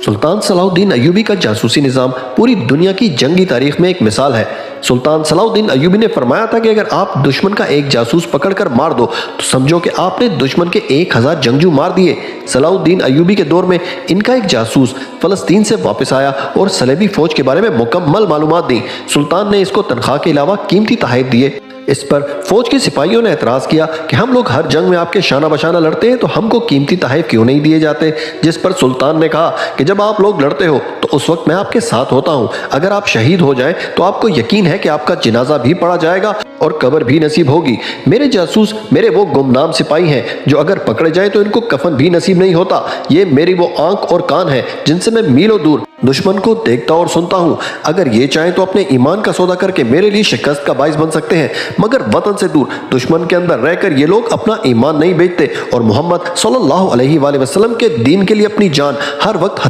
سلطان صلاح الدین ایوبی کا جاسوسی نظام پوری دنیا کی جنگی تاریخ میں ایک مثال ہے۔ سلطان صلاح الدین ایوبی نے فرمایا تھا کہ اگر آپ دشمن کا ایک جاسوس پکڑ کر مار دو تو سمجھو کہ آپ نے دشمن کے 1000 جنگجو مار دیے۔ صلاح الدین ایوبی کے دور میں ان کا ایک جاسوس فلسطین سے واپس آیا اور صلیبی فوج کے بارے میں مکمل معلومات دیں۔ سلطان نے اس کو تنخواہ کے علاوہ قیمتی تحائف دیے۔ اس پر فوج کے سپاہیوں نے اعتراض کیا کہ ہم لوگ ہر جنگ میں آپ کے شانہ بشانہ لڑتے ہیں تو ہم کو قیمتی تحائف کیوں نہیں دیے جاتے؟ جس پر سلطان نے کہا کہ جب آپ لوگ لڑتے ہو تو اس وقت میں آپ کے ساتھ ہوتا ہوں، اگر آپ شہید ہو جائیں تو آپ کو یقین ہے کہ آپ کا جنازہ بھی پڑھا جائے گا اور قبر بھی نصیب ہوگی۔ میرے جاسوس میرے وہ گمنام سپاہی ہیں جو اگر پکڑے جائیں تو ان کو کفن بھی نصیب نہیں ہوتا۔ یہ میری وہ آنکھ اور کان ہیں جن سے میں میلوں دور دشمن کو دیکھتا اور سنتا ہوں۔ اگر یہ چاہیں تو اپنے ایمان کا سودا کر کے میرے لیے شکست کا باعث بن سکتے ہیں، مگر وطن سے دور دشمن کے اندر رہ کر یہ لوگ اپنا ایمان نہیں بیچتے اور محمد صلی اللہ علیہ وآلہ وسلم کے دین کے لیے اپنی جان ہر وقت